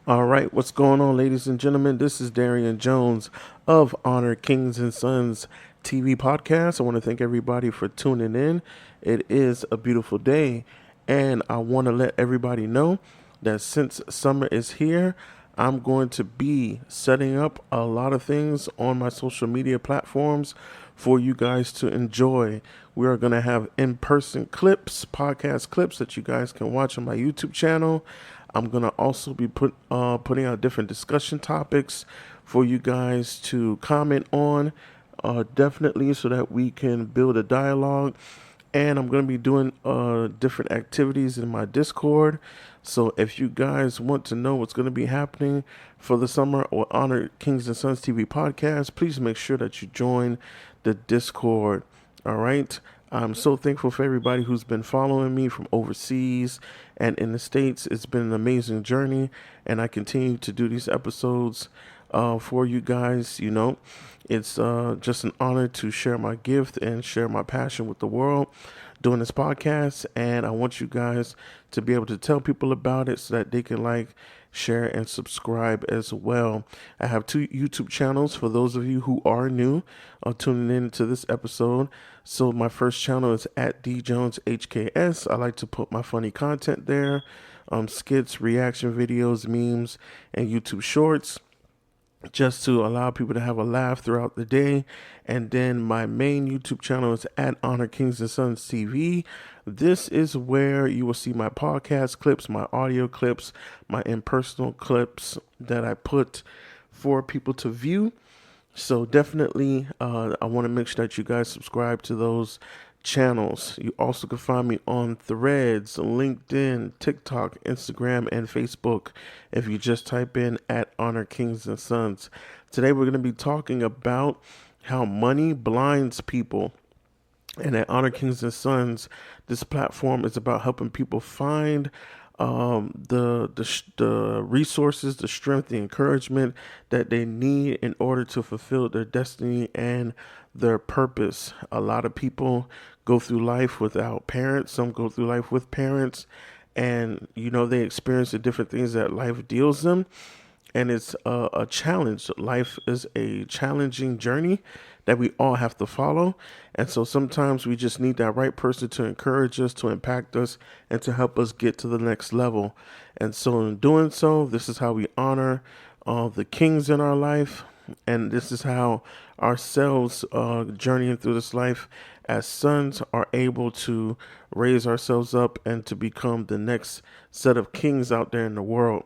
All right, what's going on, ladies and gentlemen? This is Darian Jones of Honor Kings and Sons TV podcast. I want to thank everybody for tuning in. It is a beautiful day, and I want to let everybody know that since summer is here, I'm going to be setting up a lot of things on my social media platforms for you guys to enjoy. We are going to have in person clips, podcast clips that you guys can watch on my YouTube channel. I'm going to also be putting out different discussion topics for you guys to comment on, definitely, so that we can build a dialogue. And I'm going to be doing different activities in my Discord. So if you guys want to know what's going to be happening for the summer or Honor Kings and Sons TV podcast, please make sure that you join the Discord. All right. I'm so thankful for everybody who's been following me from overseas and in the States. It's been an amazing journey, and I continue to do these episodes for you guys. It's just an honor to share my gift and share my passion with the world doing this podcast. And I want you guys to be able to tell people about it so that they can share, and subscribe as well. I have two YouTube channels for those of you who are new tuning in to this episode. So my first channel is at DJonesHKS. I like to put my funny content there, skits, reaction videos, memes, and YouTube shorts, just to allow people to have a laugh throughout the day. And then my main YouTube channel is at Honor Kings and Sons TV. This is where you will see my podcast clips, my audio clips, my impersonal clips that I put for people to view. So definitely, I want to make sure that you guys subscribe to those channels. You also can find me on Threads, LinkedIn, TikTok, Instagram, and Facebook if you just type in at Honor Kings and Sons. Today we're going to be talking about how money blinds people. And at Honor Kings and Sons, this platform is about helping people find the resources, the strength, the encouragement that they need in order to fulfill their destiny and their purpose. A lot of people go through life without parents. Some go through life with parents, and they experience the different things that life deals them, and it's a challenge. Life is a challenging journey that we all have to follow. And so sometimes we just need that right person to encourage us, to impact us, and to help us get to the next level. And so in doing so, this is how we honor the kings in our life. And this is how ourselves journeying through this life as sons are able to raise ourselves up and to become the next set of kings out there in the world.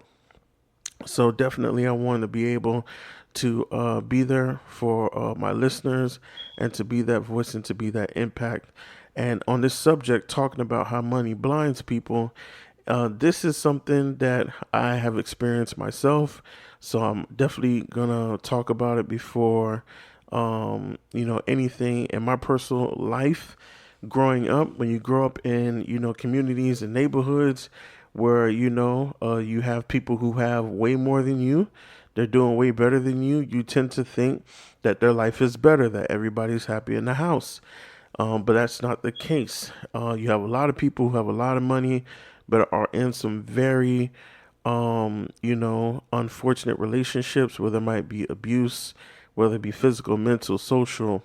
So definitely I want to be able to be there for my listeners, and to be that voice and to be that impact. And on this subject, talking about how money blinds people, this is something that I have experienced myself. So I'm definitely going to talk about it before, anything in my personal life. Growing up, when you grow up in, communities and neighborhoods where, you have people who have way more than you, they're doing way better than you tend to think that their life is better, that everybody's happy in the house. But that's not the case. You have a lot of people who have a lot of money, but are in some very, unfortunate relationships where there might be abuse, whether it be physical, mental, social,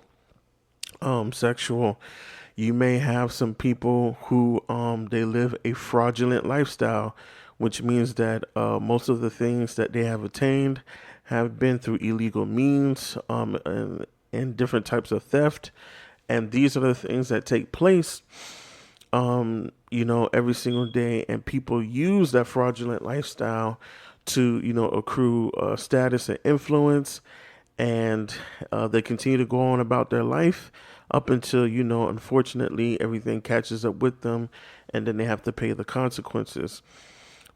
sexual. You may have some people who they live a fraudulent lifestyle, which means that most of the things that they have attained have been through illegal means, and different types of theft. And these are the things that take place, every single day. And people use that fraudulent lifestyle to, accrue status and influence. And they continue to go on about their life up until, unfortunately, everything catches up with them, and then they have to pay the consequences.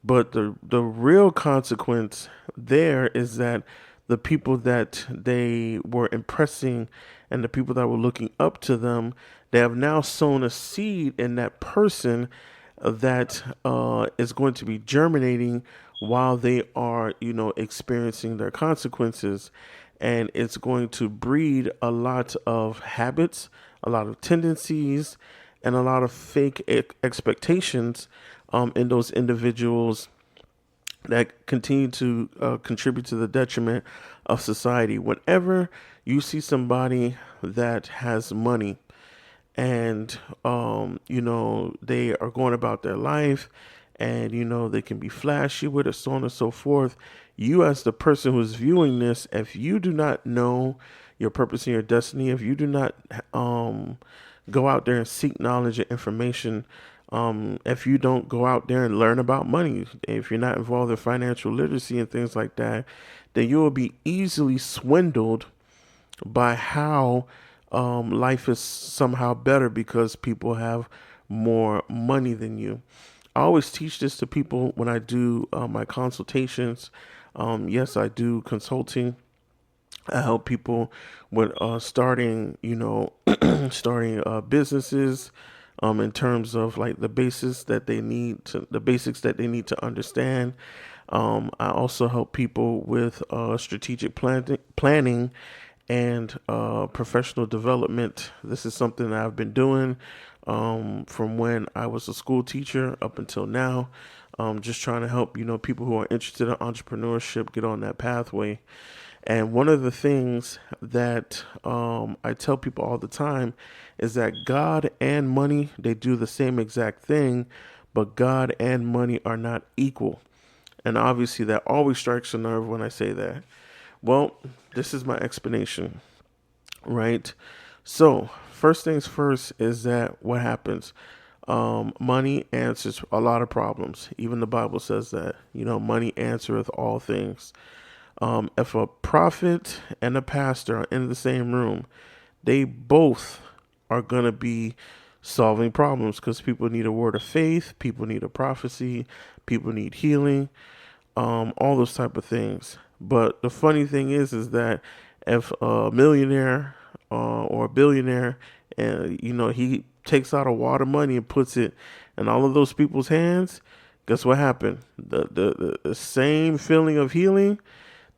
But the real consequence there is that the people that they were impressing and the people that were looking up to them, they have now sown a seed in that person that is going to be germinating while they are, experiencing their consequences. And it's going to breed a lot of habits, a lot of tendencies, and a lot of fake expectations in those individuals that continue to contribute to the detriment of society. Whenever you see somebody that has money, and they are going about their life, and they can be flashy with it, so on and so forth, you, as the person who's viewing this, if you do not know your purpose and your destiny, if you do not go out there and seek knowledge and information, if you don't go out there and learn about money, if you're not involved in financial literacy and things like that, then you will be easily swindled by how life is somehow better because people have more money than you. I always teach this to people when I do my consultations. Yes, I do consulting. I help people with starting, starting businesses, in terms of like the basics that they need to understand. I also help people with strategic planning and professional development. This is something that I've been doing from when I was a school teacher up until now. Just trying to help people who are interested in entrepreneurship get on that pathway. And one of the things that I tell people all the time is that God and money, they do the same exact thing, but God and money are not equal. And obviously, that always strikes a nerve when I say that. Well, this is my explanation, right? So, first things first is that what happens? Money answers a lot of problems. Even the Bible says that, money answereth all things. If a prophet and a pastor are in the same room, they both are going to be solving problems because people need a word of faith, people need a prophecy, people need healing, all those type of things. But the funny thing is that if a millionaire or a billionaire, and he takes out a wad of money and puts it in all of those people's hands, guess what happened? The same feeling of healing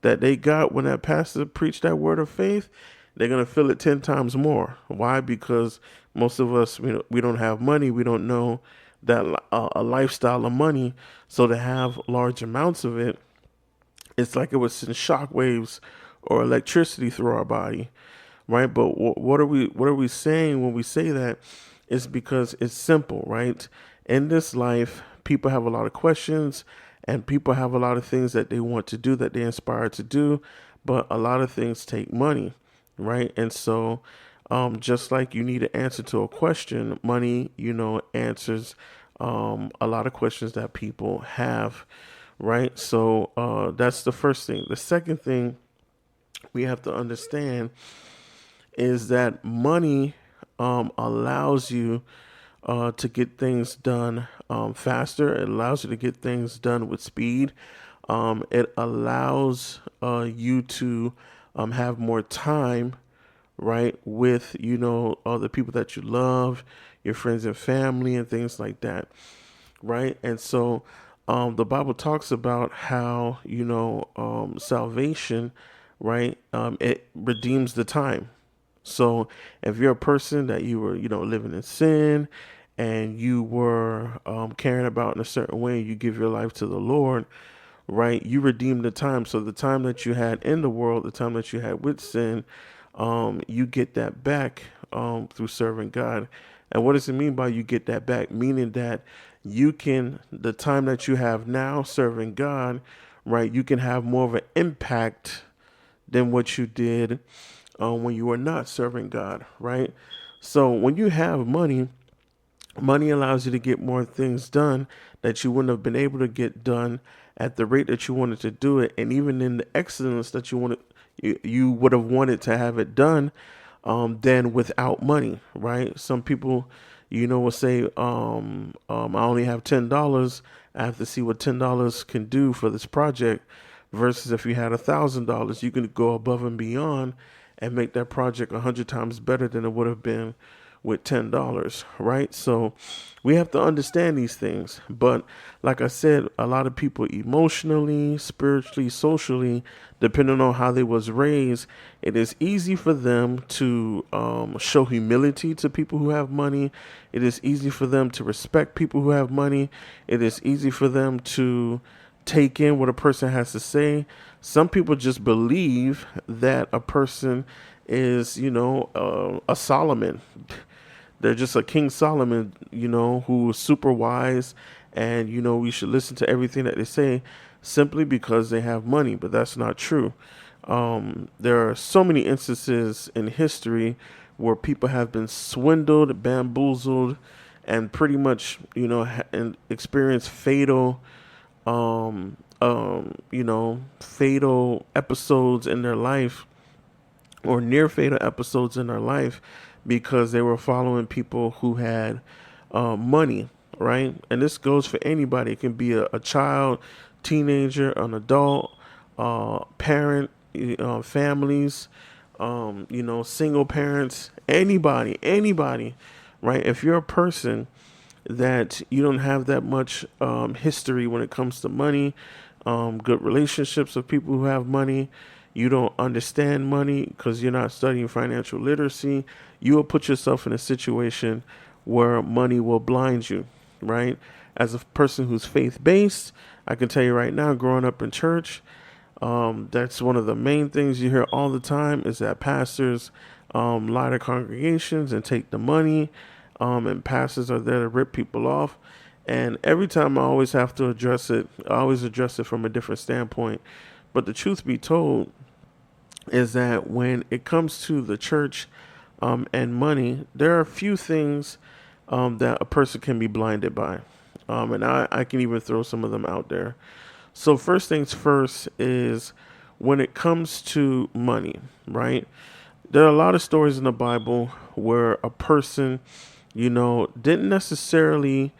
that they got when that pastor preached that word of faith, they're going to feel it 10 times more. Why? Because most of us, we don't have money. We don't know that a lifestyle of money. So to have large amounts of it, it's like it would send shock waves or electricity through our body, right? But what are we saying when we say that? It's because it's simple, right? In this life, people have a lot of questions, and people have a lot of things that they want to do, that they inspire to do, but a lot of things take money, right? And so, just like you need an answer to a question, money, answers a lot of questions that people have, right? So that's the first thing. The second thing we have to understand is that money allows you to get things done faster. It allows you to get things done with speed. It allows you to have more time, right, with the people that you love, your friends and family, and things like that, right? And so the Bible talks about how salvation, right, it redeems the time. So if you're a person that you were, living in sin, and you were caring about in a certain way, you give your life to the Lord, right? You redeem the time. So the time that you had in the world, the time that you had with sin, you get that back through serving God. And what does it mean by you get that back? Meaning that the time that you have now serving God, right, you can have more of an impact than what you did when you were not serving God, right? So when you have money, money allows you to get more things done that you wouldn't have been able to get done at the rate that you wanted to do it, and even in the excellence that you would have wanted to have it done, than without money, right? Some people, will say, I only have $10. I have to see what $10 can do for this project. Versus if you had $1,000, you can go above and beyond and make that project 100 times better than it would have been with $10, right? So we have to understand these things. But like I said, a lot of people emotionally, spiritually, socially, depending on how they was raised, it is easy for them to show humility to people who have money. It is easy for them to respect people who have money. It is easy for them to take in what a person has to say. Some people just believe that a person is, a Solomon. They're just a King Solomon, who is super wise, and we should listen to everything that they say simply because they have money. But that's not true. There are so many instances in history where people have been swindled, bamboozled, and pretty much, and experienced fatal episodes in their life, or near fatal episodes in their life, because they were following people who had money, right? And this goes for anybody. It can be a child, teenager, an adult, parent, families, single parents, anybody, right? If you're a person that you don't have that much history when it comes to money, good relationships with people who have money, you don't understand money because you're not studying financial literacy, you will put yourself in a situation where money will blind you, right? As a person who's faith-based, I can tell you right now, growing up in church, that's one of the main things you hear all the time is that pastors lie to congregations and take the money, and pastors are there to rip people off. And every time I always have to address it, I always address it from a different standpoint. But the truth be told is that when it comes to the church and money, there are a few things that a person can be blinded by. And I can even throw some of them out there. So first things first is when it comes to money, right? There are a lot of stories in the Bible where a person, didn't necessarily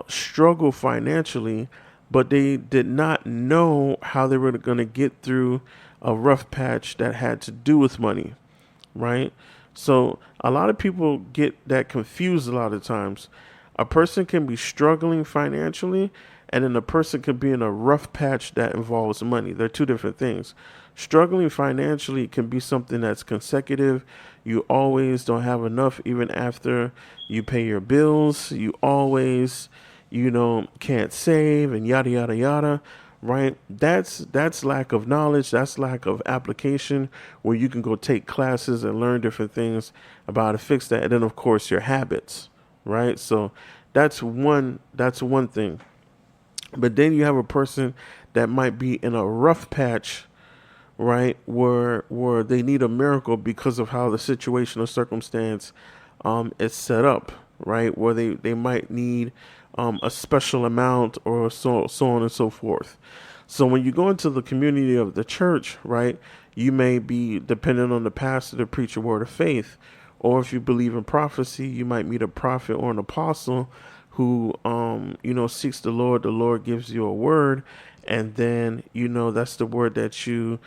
struggle financially, but they did not know how they were going to get through a rough patch that had to do with money, right? So a lot of people get that confused a lot of times. A person can be struggling financially, and then a person can be in a rough patch that involves money. They're two different things. Struggling financially can be something that's consecutive. You always don't have enough even after you pay your bills. You always, can't save, and yada yada yada, right? That's lack of knowledge. That's lack of application, where you can go take classes and learn different things about how to fix that. And then of course your habits, right? So that's one thing. But then you have a person that might be in a rough patch, right, where they need a miracle because of how the situation or circumstance is set up, right, where they might need a special amount, or so on and so forth. So when you go into the community of the church, right, you may be dependent on the pastor to preach a word of faith, or if you believe in prophecy, you might meet a prophet or an apostle who seeks the Lord. The Lord gives you a word, and then that's the word that you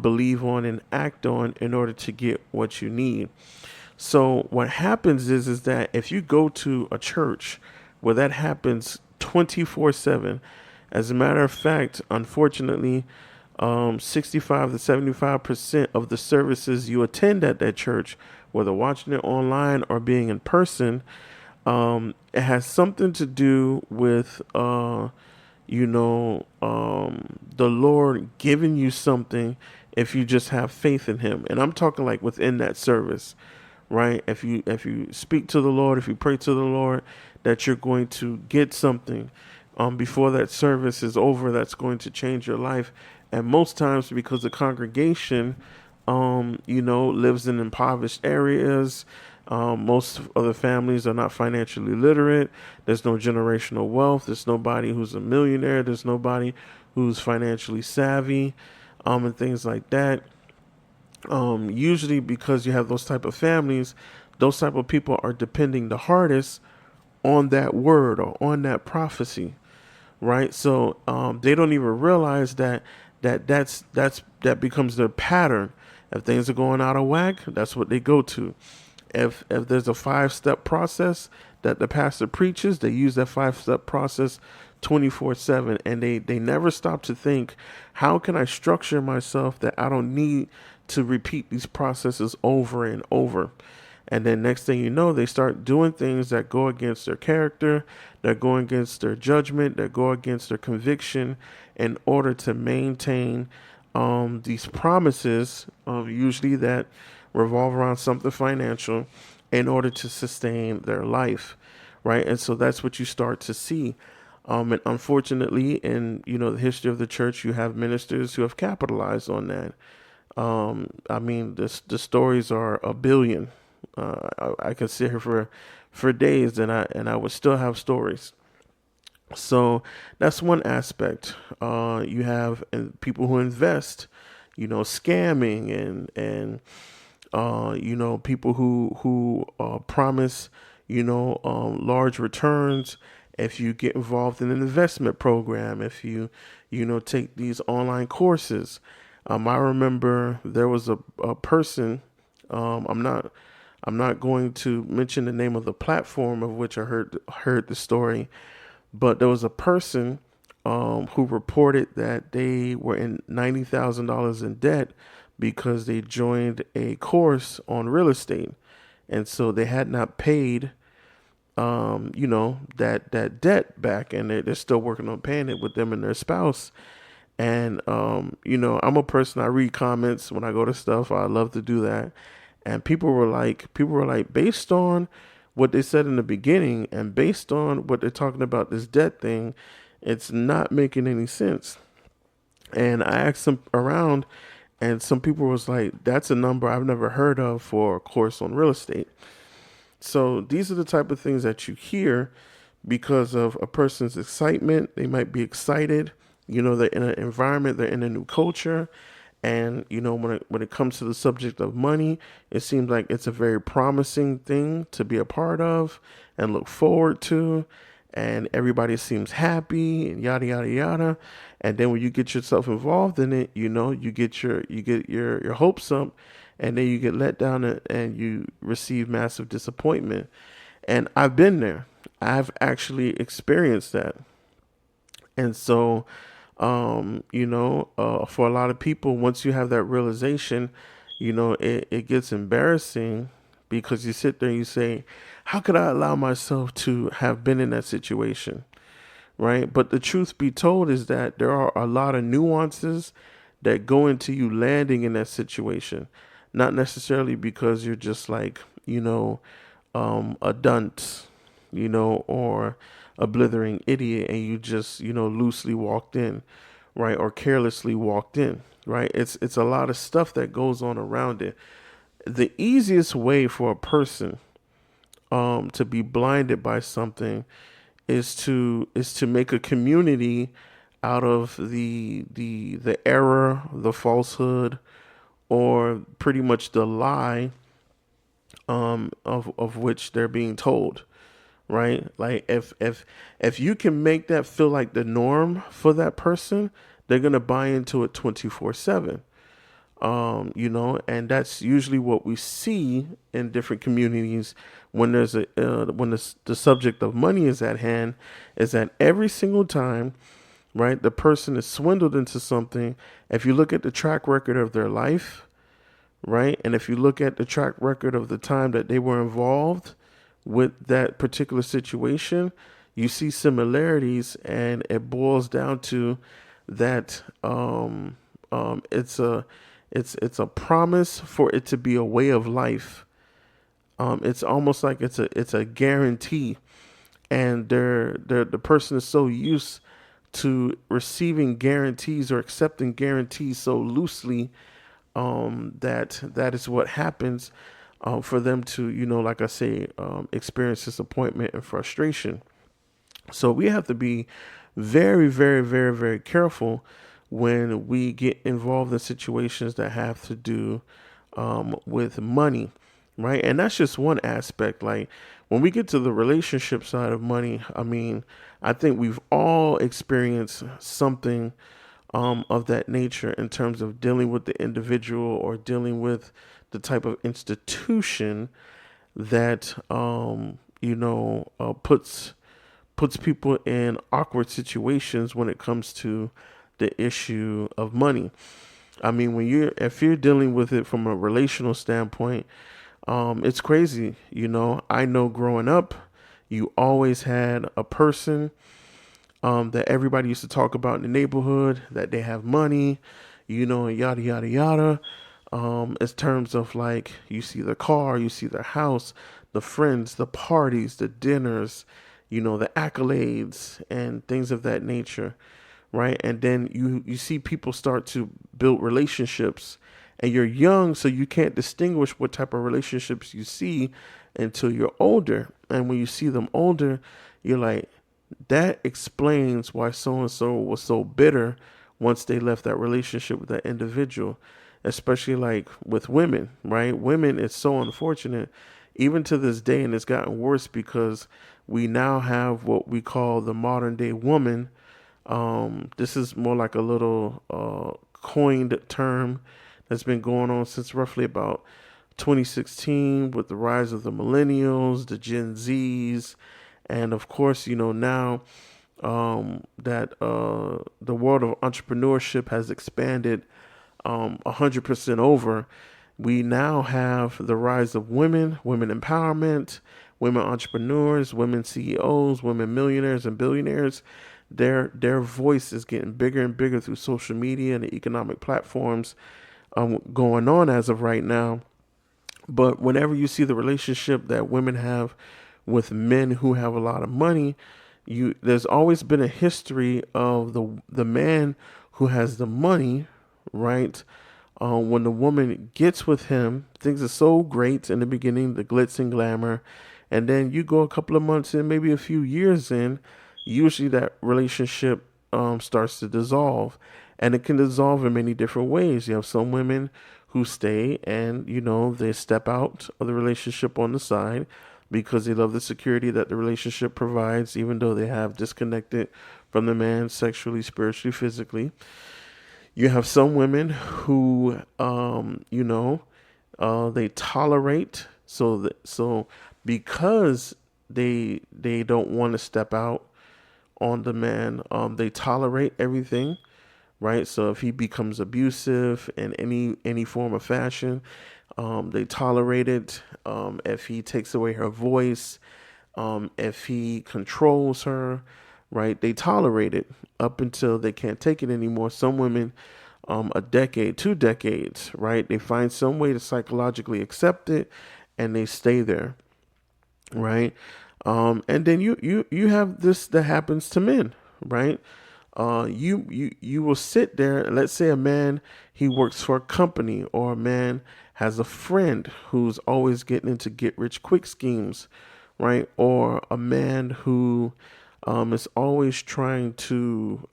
believe on and act on in order to get what you need. So what happens is that if you go to a church where that happens 24/7, as a matter of fact, unfortunately, 65 to 75% of the services you attend at that church, whether watching it online or being in person, it has something to do with, the Lord giving you something if you just have faith in Him. And I'm talking like within that service, right? If you speak to the Lord, if you pray to the Lord, that you're going to get something before that service is over that's going to change your life. And most times, because the congregation, lives in impoverished areas, most of the families are not financially literate. There's no generational wealth. There's nobody who's a millionaire. There's nobody who's financially savvy, and things like that. Usually, because you have those type of families, those type of people are depending the hardest on that word or on that prophecy, right? So they don't even realize that becomes their pattern. If things are going out of whack, that's what they go to. If there's a 5-step process that the pastor preaches, they use that 5-step process 24/7, and they never stop to think, how can I structure myself that I don't need to repeat these processes over and over? And then next thing you know, they start doing things that go against their character, that go against their judgment, that go against their conviction in order to maintain these promises, usually that revolve around something financial, in order to sustain their life, right? And so that's what you start to see. And unfortunately, in the history of the church, you have ministers who have capitalized on that. I mean, the stories are a billion. I can sit here for days, and I would still have stories. So that's one aspect. You have people who invest, scamming and people who promise large returns if you get involved in an investment program, if you take these online courses. I remember there was a person. I'm not going to mention the name of the platform of which I heard the story, but there was a person who reported that they were in $90,000 in debt because they joined a course on real estate, and so they had not paid that debt back, and they're still working on paying it with them and their spouse. And I'm a person, I read comments when I go to stuff. I love to do that. And people were like, based on what they said in the beginning and based on what they're talking about this debt thing, it's not making any sense. And I asked them around, and some people was like, that's a number I've never heard of for a course on real estate. So these are the type of things that you hear because of a person's excitement. They might be excited. They're in an environment, they're in a new culture. And, when it comes to the subject of money, it seems like it's a very promising thing to be a part of and look forward to. And everybody seems happy and yada, yada, yada. And then when you get yourself involved in it, you get your hopes up, and then you get let down, and you receive massive disappointment. And I've been there. I've actually experienced that. And so, for a lot of people, once you have that realization, it gets embarrassing because you sit there and you say, how could I allow myself to have been in that situation? Right. But the truth be told is that there are a lot of nuances that go into you landing in that situation. Not necessarily because you're just like, a dunce, or a blithering idiot, and you just, loosely walked in, right? Or carelessly walked in, right? It's a lot of stuff that goes on around it. The easiest way for a person to be blinded by something is to make a community out of the error, the falsehood, or pretty much the lie of which they're being told, right? Like if you can make that feel like the norm for that person, they're gonna buy into it 24/7. And that's usually what we see in different communities when the subject of money is at hand, is that every single time, right, the person is swindled into something. If you look at the track record of their life, right, and if you look at the track record of the time that they were involved with that particular situation, you see similarities, and it boils down to that it's a promise for it to be a way of life. It's almost like it's a guarantee, and the person is so used to receiving guarantees or accepting guarantees so loosely, that is what happens for them to, like I say, experience disappointment and frustration. So we have to be very, very, very, very careful when we get involved in situations that have to do with money, right? And that's just one aspect. Like when we get to the relationship side of money, I mean, I think we've all experienced something of that nature in terms of dealing with the individual or dealing with the type of institution that puts people in awkward situations when it comes to the issue of money. I mean, if you're dealing with it from a relational standpoint, It's crazy. I know growing up, you always had a person that everybody used to talk about in the neighborhood, that they have money, and yada, yada, yada. In terms of like, you see the car, you see the house, the friends, the parties, the dinners, the accolades and things of that nature, right? And then you see people start to build relationships, and you're young, so you can't distinguish what type of relationships you see until you're older. And when you see them older, you're like, that explains why so and so was so bitter once they left that relationship with that individual, especially like with women, right? Women, it's so unfortunate, even to this day, and it's gotten worse because we now have what we call the modern day woman. This is more like a little coined term that's been going on since roughly about 2016 with the rise of the millennials, the Gen Zs, and of course, now that the world of entrepreneurship has expanded 100% over, we now have the rise of women empowerment, women entrepreneurs, women CEOs, women millionaires and billionaires. Their voice is getting bigger and bigger through social media and the economic platforms going on as of right now. But whenever you see the relationship that women have with men who have a lot of money, there's always been a history of the man who has the money, right? When the woman gets with him, things are so great in the beginning, the glitz and glamour, and then you go a couple of months in, maybe a few years in, usually that relationship starts to dissolve, and it can dissolve in many different ways. You have some women who stay and they step out of the relationship on the side because they love the security that the relationship provides, even though they have disconnected from the man sexually, spiritually, physically. You have some women who, they tolerate. So because they don't want to step out on the man, they tolerate everything, right? So if he becomes abusive in any form of fashion, they tolerate it. If he takes away her voice, if he controls her, right? They tolerate it up until they can't take it anymore. Some women, a decade, 2 decades, right? They find some way to psychologically accept it, and they stay there, right? And then you have this that happens to men, right? You will sit there. Let's say a man, he works for a company, or a man has a friend who's always getting into get rich quick schemes, right? Or a man who is always trying to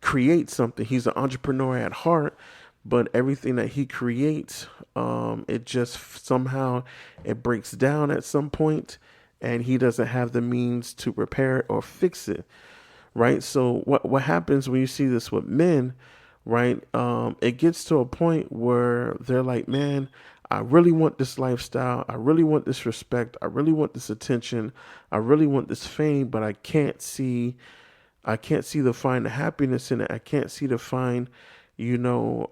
create something. He's an entrepreneur at heart, but everything that he creates, it just somehow it breaks down at some point, and he doesn't have the means to repair it or fix it, right? So what happens when you see this with men, right? It gets to a point where they're like, man, I really want this lifestyle. I really want this respect. I really want this attention. I really want this fame, but I can't see the find the happiness in it. I can't see the find, the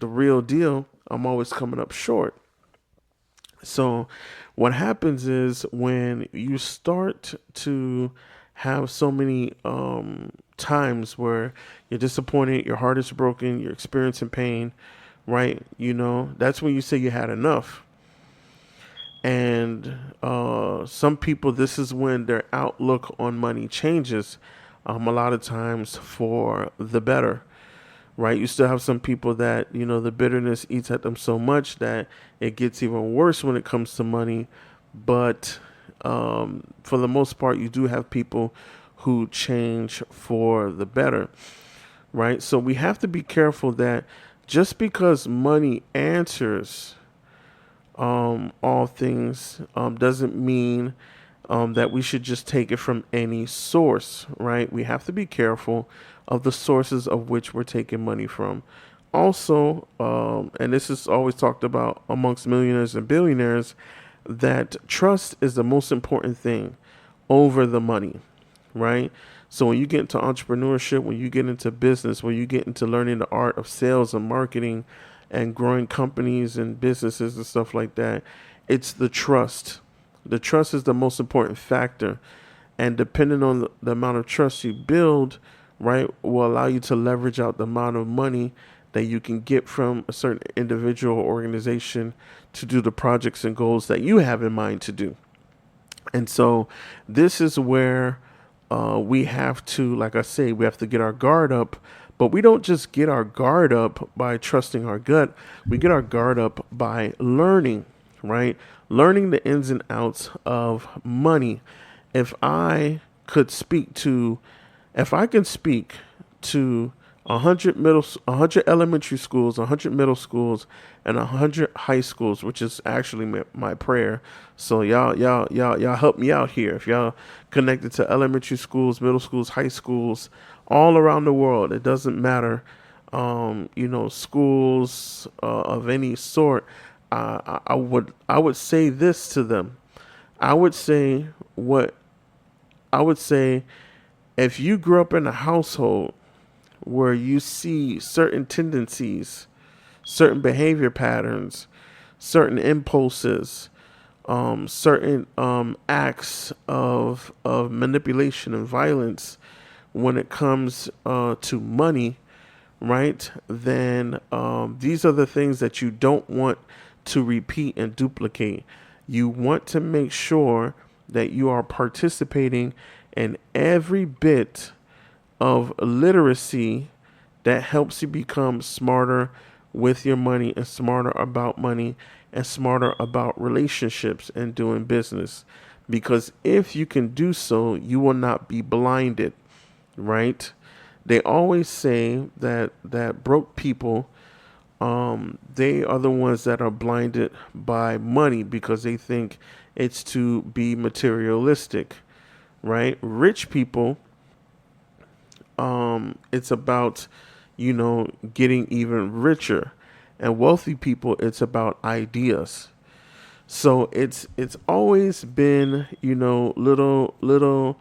real deal. I'm always coming up short. So what happens is when you start to have so many times where you're disappointed, your heart is broken, you're experiencing pain, right? That's when you say you had enough. And some people, this is when their outlook on money changes, a lot of times for the better, right? You still have some people that, the bitterness eats at them so much that it gets even worse when it comes to money. But for the most part, you do have people who change for the better, right? So we have to be careful that just because money answers all things doesn't mean that we should just take it from any source, right? We have to be careful of the sources of which we're taking money from. Also, and this is always talked about amongst millionaires and billionaires, that trust is the most important thing over the money, right? So when you get into entrepreneurship, when you get into business, when you get into learning the art of sales and marketing, and growing companies and businesses and stuff like that, it's the trust. The trust is the most important factor. And depending on the amount of trust you build, right, will allow you to leverage out the amount of money that you can get from a certain individual or organization to do the projects and goals that you have in mind to do. And so this is where we have to, like I say, we have to get our guard up. But we don't just get our guard up by trusting our gut. We get our guard up by learning, right? Learning the ins and outs of money. If I could speak to, if I can speak to 100 elementary schools, 100 middle schools, and 100 high schools, which is actually my prayer. So y'all help me out here. If y'all connected to elementary schools, middle schools, high schools, all around the world, it doesn't matter. Schools of any sort. I would say this to them. I would say what I would say if you grew up in a household where you see certain tendencies, certain behavior patterns, certain impulses, certain acts of manipulation and violence when it comes to money, right? Then these are the things that you don't want to repeat and duplicate. You want to make sure that you are participating in every bit of literacy that helps you become smarter with your money and smarter about money and smarter about relationships and doing business. Because if you can do so, you will not be blinded, right? They always say that broke people, they are the ones that are blinded by money because they think it's to be materialistic, right? Rich people, it's about, getting even richer, and wealthy people, it's about ideas. So it's always been, little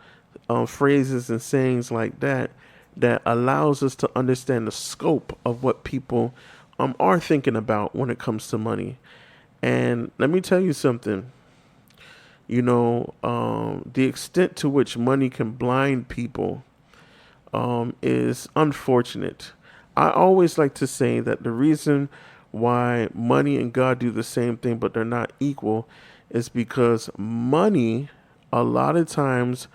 phrases and sayings like that that allows us to understand the scope of what people are thinking about when it comes to money. And let me tell you something. The extent to which money can blind people is unfortunate. I always like to say that the reason why money and God do the same thing, but they're not equal, is because money a lot of times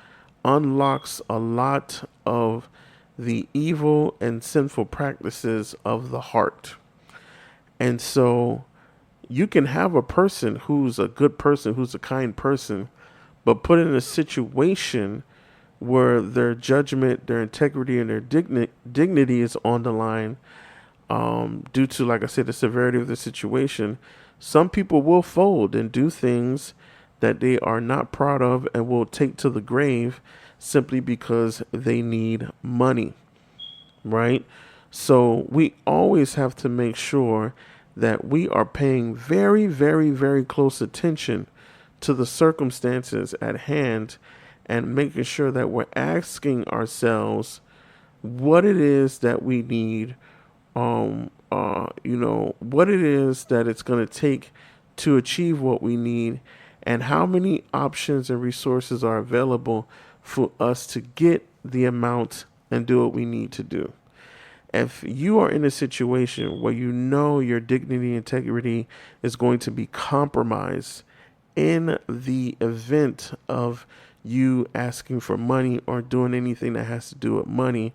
unlocks a lot of the evil and sinful practices of the heart. And so you can have a person who's a good person, who's a kind person, but put in a situation where their judgment, their integrity, and their dignity is on the line, due to, like I said, the severity of the situation. Some people will fold and do things that they are not proud of and will take to the grave simply because they need money, right? So we always have to make sure that we are paying very, very, very close attention to the circumstances at hand and making sure that we're asking ourselves what it is that we need, what it is that it's going to take to achieve what we need, and how many options and resources are available for us to get the amount and do what we need to do. If you are in a situation where you know your dignity and integrity is going to be compromised in the event of you asking for money or doing anything that has to do with money,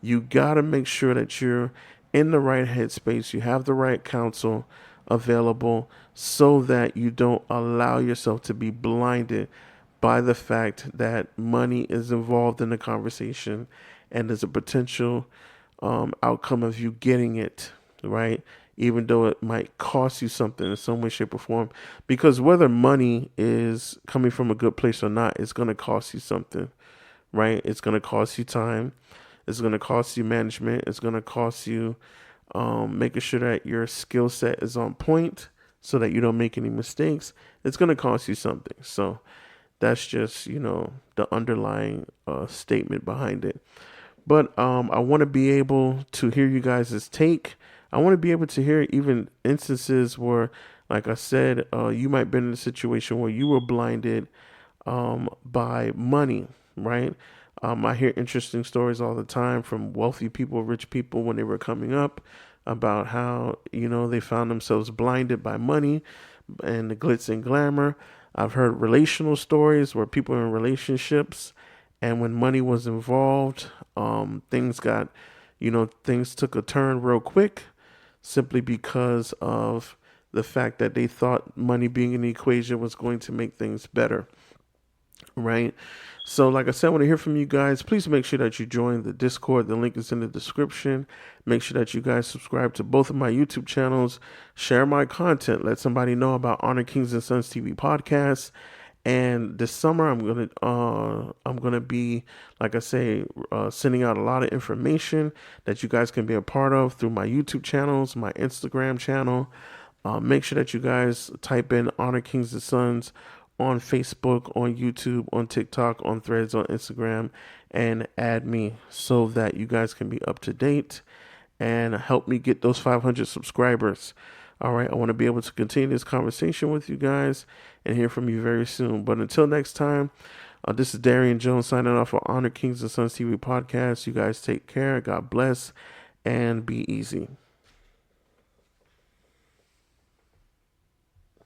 you got to make sure that you're in the right headspace, you have the right counsel available so that you don't allow yourself to be blinded by the fact that money is involved in the conversation and there's a potential outcome of you getting it, right? Even though it might cost you something in some way, shape, or form. Because whether money is coming from a good place or not, it's going to cost you something, right? It's going to cost you time. It's going to cost you management. It's going to cost you making sure that your skill set is on point so that you don't make any mistakes. It's going to cost you something. So that's just, the underlying statement behind it. But I want to be able to hear you guys' take. I want to be able to hear even instances where, like I said, you might have been in a situation where you were blinded by money, right? I hear interesting stories all the time from wealthy people, rich people when they were coming up about how, they found themselves blinded by money and the glitz and glamour. I've heard relational stories where people are in relationships and when money was involved, things took a turn real quick simply because of the fact that they thought money being in the equation was going to make things better, right? So, like I said, I want to hear from you guys. Please make sure that you join the Discord. The link is in the description. Make sure that you guys subscribe to both of my YouTube channels. Share my content. Let somebody know about Honor Kings and Sons TV podcast. And this summer, I'm gonna be, like I say, sending out a lot of information that you guys can be a part of through my YouTube channels, my Instagram channel. Make sure that you guys type in Honor Kings and Sons on Facebook, on YouTube, on TikTok, on Threads, on Instagram, and add me so that you guys can be up to date and help me get those 500 subscribers. All right, I want to be able to continue this conversation with you guys and hear from you very soon. But until next time, this is Darian Jones signing off for Honor Kings and Sons TV podcast. You guys take care. God bless and be easy.